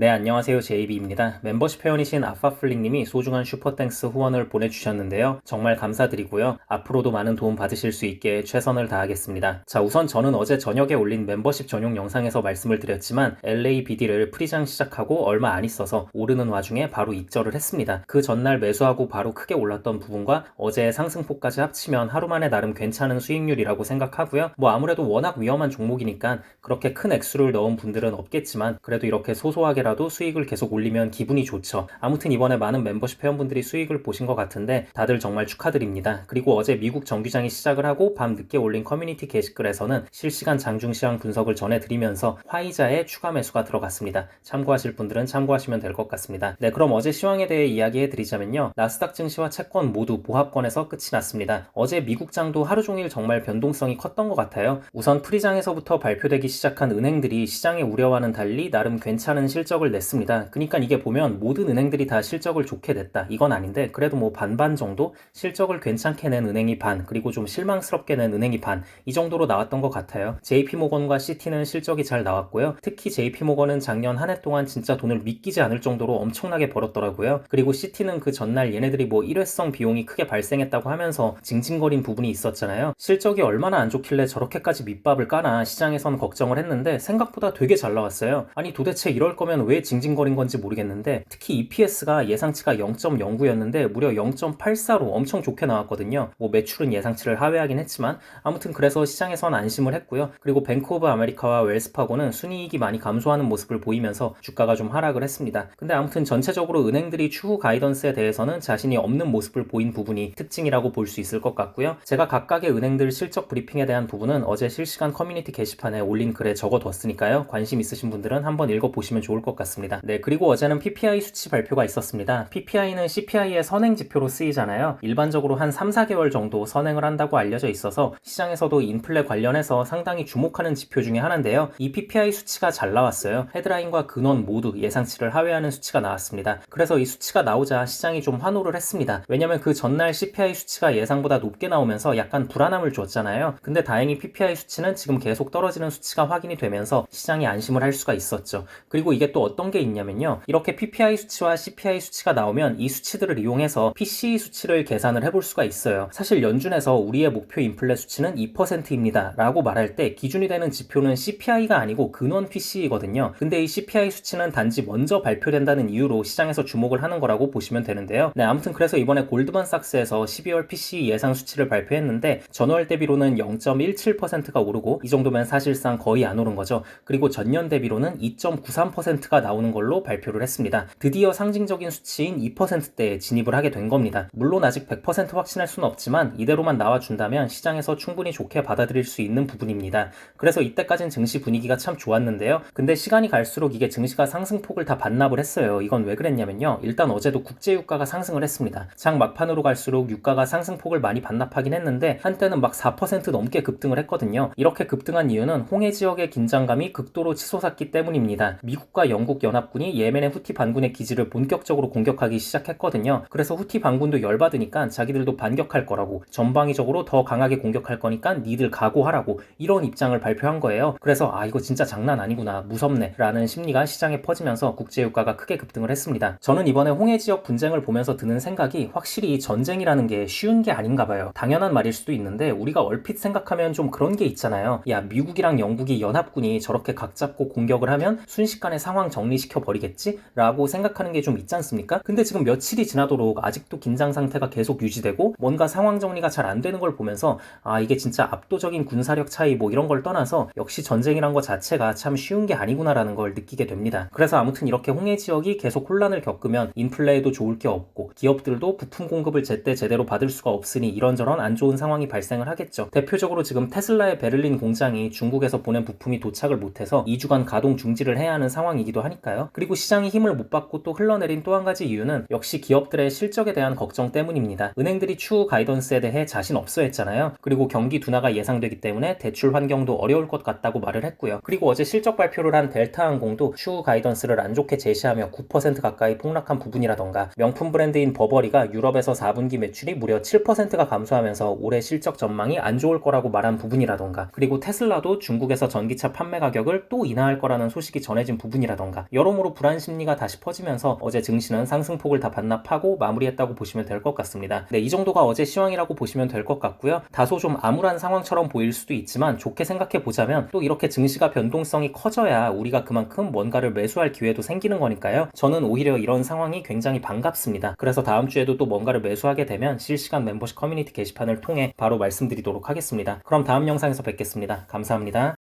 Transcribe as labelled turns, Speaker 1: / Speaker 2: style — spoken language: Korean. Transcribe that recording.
Speaker 1: 네, 안녕하세요. 제이비입니다. 멤버십 회원이신 아빠플링님이 소중한 슈퍼땡스 후원을 보내주셨는데요. 정말 감사드리고요. 앞으로도 많은 도움 받으실 수 있게 최선을 다하겠습니다. 자, 우선 저는 어제 저녁에 올린 멤버십 전용 영상에서 말씀을 드렸지만 LABD를 프리장 시작하고 얼마 안 있어서 오르는 와중에 바로 익절을 했습니다. 그 전날 매수하고 바로 크게 올랐던 부분과 어제의 상승폭까지 합치면 하루 만에 나름 괜찮은 수익률이라고 생각하고요. 아무래도 워낙 위험한 종목이니까 그렇게 큰 액수를 넣은 분들은 없겠지만 그래도 이렇게 소소하게 라도 수익을 계속 올리면 기분이 좋죠. 아무튼 이번에 많은 멤버십 회원분들이 수익을 보신 것 같은데 다들 정말 축하드립니다. 그리고 어제 미국 정규장이 시작을 하고 밤 늦게 올린 커뮤니티 게시글에서는 실시간 장중시황 분석을 전해드리면서 화이자의 추가 매수가 들어갔습니다. 참고하실 분들은 참고하시면 될 것 같습니다. 네, 그럼 어제 시황에 대해 이야기해드리자면요. 나스닥 증시와 채권 모두 보합권에서 끝이 났습니다. 어제 미국장도 하루 종일 정말 변동성이 컸던 것 같아요. 우선 프리장에서부터 발표되기 시작한 은행들이 시장의 우려와는 달리 나름 괜찮은 실적을 냈습니다. 그러니까 이게 보면 모든 은행들이 다 실적을 좋게 냈다 이건 아닌데 그래도 반반 정도 실적을 괜찮게 낸 은행이 반, 그리고 좀 실망스럽게 낸 은행이 반, 이 정도로 나왔던 것 같아요. JP모건과 시티는 실적이 잘 나왔고요. 특히 JP모건은 작년 한 해 동안 진짜 돈을 믿기지 않을 정도로 엄청나게 벌었더라고요. 그리고 시티는 그 전날 얘네들이 일회성 비용이 크게 발생했다고 하면서 징징거린 부분이 있었잖아요. 실적이 얼마나 안 좋길래 저렇게까지 밑밥을 까나 시장에선 걱정을 했는데 생각보다 되게 잘 나왔어요. 아니 도대체 이럴 거면 왜 징징거린 건지 모르겠는데 특히 EPS가 예상치가 0.09였는데 무려 0.84로 엄청 좋게 나왔거든요. 매출은 예상치를 하회하긴 했지만 아무튼 그래서 시장에선 안심을 했고요. 그리고 뱅크 오브 아메리카와 웰스파고는 순이익이 많이 감소하는 모습을 보이면서 주가가 좀 하락을 했습니다. 근데 아무튼 전체적으로 은행들이 추후 가이던스에 대해서는 자신이 없는 모습을 보인 부분이 특징이라고 볼 수 있을 것 같고요. 제가 각각의 은행들 실적 브리핑에 대한 부분은 어제 실시간 커뮤니티 게시판에 올린 글에 적어뒀으니까요. 관심 있으신 분들은 한번 읽어보시면 좋을 것 같습니다. 네, 그리고 어제는 PPI 수치 발표가 있었습니다. PPI는 CPI의 선행 지표로 쓰이잖아요. 일반적으로 한 3-4개월 정도 선행을 한다고 알려져 있어서 시장에서도 인플레 관련해서 상당히 주목하는 지표 중에 하나인데요. 이 PPI 수치가 잘 나왔어요. 헤드라인과 근원 모두 예상치를 하회하는 수치가 나왔습니다. 그래서 이 수치가 나오자 시장이 좀 환호를 했습니다. 왜냐면 그 전날 CPI 수치가 예상보다 높게 나오면서 약간 불안함을 줬잖아요. 근데 다행히 PPI 수치는 지금 계속 떨어지는 수치가 확인이 되면서 시장이 안심을 할 수가 있었죠. 그리고 이게 또 어떤 게 있냐면요. 이렇게 PPI 수치와 CPI 수치가 나오면 이 수치들을 이용해서 PCE 수치를 계산을 해볼 수가 있어요. 사실 연준에서 우리의 목표 인플레 수치는 2%입니다 라고 말할 때 기준이 되는 지표는 CPI가 아니고 근원 PCE거든요. 근데 이 CPI 수치는 단지 먼저 발표된다는 이유로 시장에서 주목을 하는 거라고 보시면 되는데요. 네, 아무튼 그래서 이번에 골드만삭스에서 12월 PCE 예상 수치를 발표했는데 전월 대비로는 0.17%가 오르고 이 정도면 사실상 거의 안 오른 거죠. 그리고 전년 대비로는 2.93%가 나오는 걸로 발표를 했습니다. 드디어 상징적인 수치인 2%대에 진입을 하게 된 겁니다. 물론 아직 100% 확신할 수는 없지만 이대로만 나와준다면 시장에서 충분히 좋게 받아들일 수 있는 부분입니다. 그래서 이때까진 증시 분위기가 참 좋았는데요. 근데 시간이 갈수록 이게 증시가 상승폭을 다 반납을 했어요. 이건 왜 그랬냐면요. 일단 어제도 국제유가가 상승을 했습니다. 장 막판으로 갈수록 유가가 상승폭을 많이 반납하긴 했는데 한때는 막 4% 넘게 급등을 했거든요. 이렇게 급등한 이유는 홍해 지역의 긴장감이 극도로 치솟았기 때문입니다. 미국과 영국 연합군이 예멘의 후티 반군의 기지를 본격적으로 공격하기 시작했거든요. 그래서 후티 반군도 열받으니까 자기들도 반격할 거라고, 전방위적으로 더 강하게 공격할 거니까 니들 각오하라고, 이런 입장을 발표한 거예요. 그래서 이거 진짜 장난 아니구나, 무섭네 라는 심리가 시장에 퍼지면서 국제유가가 크게 급등을 했습니다. 저는 이번에 홍해 지역 분쟁을 보면서 드는 생각이 확실히 전쟁이라는 게 쉬운 게 아닌가 봐요. 당연한 말일 수도 있는데 우리가 얼핏 생각하면 좀 그런 게 있잖아요. 야, 미국이랑 영국이 연합군이 저렇게 각 잡고 공격을 하면 순식간에 상황 정리시켜 버리겠지? 라고 생각하는 게 좀 있지 않습니까? 근데 지금 며칠이 지나도록 아직도 긴장 상태가 계속 유지되고 뭔가 상황 정리가 잘 안 되는 걸 보면서 이게 진짜 압도적인 군사력 차이 이런 걸 떠나서 역시 전쟁이란 거 자체가 참 쉬운 게 아니구나라는 걸 느끼게 됩니다. 그래서 아무튼 이렇게 홍해 지역이 계속 혼란을 겪으면 인플레에도 좋을 게 없고 기업들도 부품 공급을 제때 제대로 받을 수가 없으니 이런저런 안 좋은 상황이 발생을 하겠죠. 대표적으로 지금 테슬라의 베를린 공장이 중국에서 보낸 부품이 도착을 못해서 2주간 가동 중지를 해야 하는 상황이기도 하니까요. 그리고 시장이 힘을 못 받고 또 흘러내린 또 한 가지 이유는 역시 기업들의 실적에 대한 걱정 때문입니다. 은행들이 추후 가이던스에 대해 자신 없어 했잖아요. 그리고 경기 둔화가 예상되기 때문에 대출 환경도 어려울 것 같다고 말을 했고요. 그리고 어제 실적 발표를 한 델타항공도 추후 가이던스를 안 좋게 제시하며 9% 가까이 폭락한 부분이라던가, 명품 브랜드인 버버리가 유럽에서 4분기 매출이 무려 7%가 감소하면서 올해 실적 전망이 안 좋을 거라고 말한 부분이라던가, 그리고 테슬라도 중국에서 전기차 판매 가격을 또 인하할 거라는 소식이 전해진 부분이라던가, 된다던가 여러모로 불안 심리가 다시 퍼지면서 어제 증시는 상승폭을 다 반납하고 마무리했다고 보시면 될 것 같습니다. 네, 이 정도가 어제 시황이라고 보시면 될 것 같고요. 다소 좀 암울한 상황처럼 보일 수도 있지만 좋게 생각해 보자면 또 이렇게 증시가 변동성이 커져야 우리가 그만큼 뭔가를 매수할 기회도 생기는 거니까요. 저는 오히려 이런 상황이 굉장히 반갑습니다. 그래서 다음 주에도 또 뭔가를 매수하게 되면 실시간 멤버십 커뮤니티 게시판을 통해 바로 말씀드리도록 하겠습니다. 그럼 다음 영상에서 뵙겠습니다. 감사합니다.